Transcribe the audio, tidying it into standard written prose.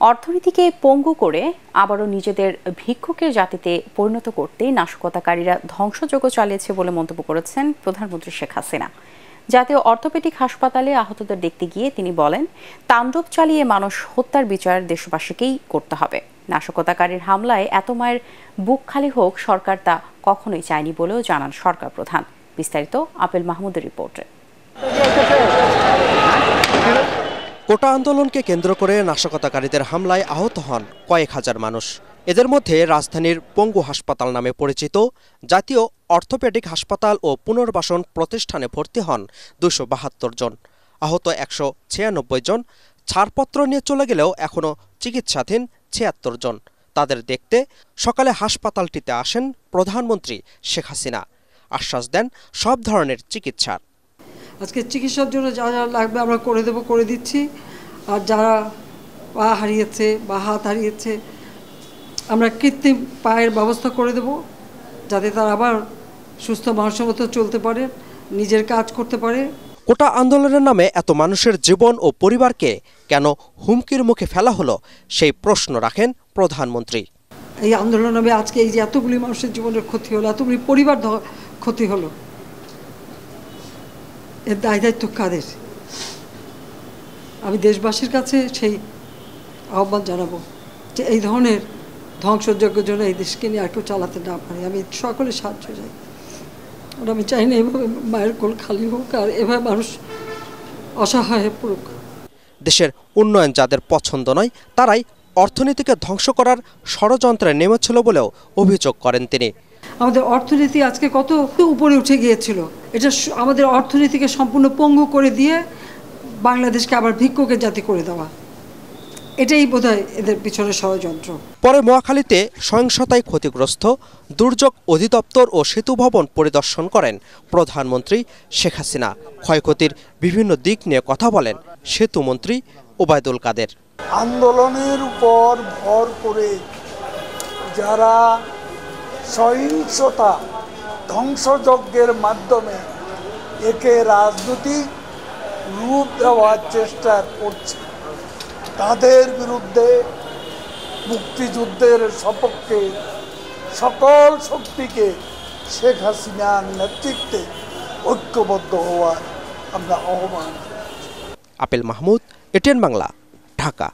অর্থনীতিকে পঙ্গু করে আবারও নিজেদের ভিক্ষুকের জাতিতে পরিণত করতে নাশকতাকারীরা ধ্বংসযজ্ঞ চালিয়েছে বলে মন্তব্য করেছেন প্রধানমন্ত্রী শেখ হাসিনা। জাতীয় অর্থোপেডিক হাসপাতালে আহতদের দেখতে গিয়ে তিনি বলেন, তাণ্ডব চালিয়ে মানুষ হত্যার বিচার দেশবাসীকেই করতে হবে। নাশকতাকারীর হামলায় এত মায়ের বুক খালি হোক সরকার তা কখনোই চায়নি বলেও জানান সরকার প্রধান। বিস্তারিত আপেল মাহমুদের রিপোর্টে। কোটা আন্দোলনকে কেন্দ্র করে নাশকতাকারীদের হামলায় আহত হন কয়েক হাজার মানুষ। এদের মধ্যে রাজধানীর পঙ্গু হাসপাতাল নামে পরিচিত জাতীয় অর্থোপেডিক হাসপাতাল ও পুনর্বাসন প্রতিষ্ঠানে ভর্তি হন 272 জন। আহত 196 জন ছাড়পত্র নিয়ে চলে গেলেও এখনও চিকিৎসাধীন 76 জন। তাদের দেখতে সকালে হাসপাতালটিতে আসেন প্রধানমন্ত্রী শেখ হাসিনা। আশ্বাস দেন সব ধরনের চিকিৎসার। আজকে চিকিৎসার জন্য যা যা লাগবে আমরা করে দিচ্ছি। আর যারা পা হারিয়েছে বা হাত হারিয়েছে আমরা কৃত্রিম পায়ের ব্যবস্থা করে দেব, যাতে তারা আবার সুস্থ মানুষের মতো চলতে পারে, নিজের কাজ করতে পারে। কোটা আন্দোলনের নামে এত মানুষের জীবন ও পরিবারকে কেন হুমকির মুখে ফেলা হলো সেই প্রশ্ন রাখেন প্রধানমন্ত্রী। এই আন্দোলনের নামে আজকে এই যে এতগুলি মানুষের জীবনের ক্ষতি হলো, এতগুলি পরিবার ক্ষতি হলো, এর দায়িত্ব কাদের? আমি দেশবাসীর কাছে সেই আহ্বান জানাবো যে এই ধরনের ধ্বংসযজ্ঞের জন্য এই দেশকে নিয়ে আর কেউ চালাতে না পারে। আমি সকলের সাহায্য চাই। আর আমি চাই না এভাবে মায়ের কোল খালি হোক আর এভাবে মানুষ অসহায় হয়ে পড়ুক। দেশের উন্নয়ন যাদের পছন্দ নয় তারাই অর্থনীতিকে ধ্বংস করার ষড়যন্ত্রে নেমেছিল বলেও অভিযোগ করেন তিনি। আমাদের অর্থনীতি আজকে কত উপরে উঠে গিয়েছিল, এটা আমাদের অর্থনীতিকে সম্পূর্ণ পঙ্গু করে দিয়ে বাংলাদেশকে আবার ভিক্ষুকের জাতি করে দেওয়া, এটাই বোধহয় এদের পিছনে ষড়যন্ত্র। পরে মহাখালীতে সহিংসতায় ক্ষতিগ্রস্ত দুর্যোগ অধিদপ্তর ও সেতু ভবন পরিদর্শন করেন প্রধানমন্ত্রী শেখ হাসিনা। ক্ষয়ক্ষতির বিভিন্ন দিক নিয়ে কথা বলেন সেতুমন্ত্রী ওবায়দুল কাদের। আন্দোলনের উপর ভর করে যারা সহিংসতা ধ্বংসযজ্ঞের মাধ্যমে একে রাজনৈতিক রূপ দেওয়ার চেষ্টা করছে, তাদের বিরুদ্ধে মুক্তিযুদ্ধের সপক্ষে সকল শক্তিকে শেখ হাসিনার নেতৃত্বে ঐক্যবদ্ধ হওয়ার আমরা আহ্বান। Apple Mahmud, ATN Bangla, Dhaka.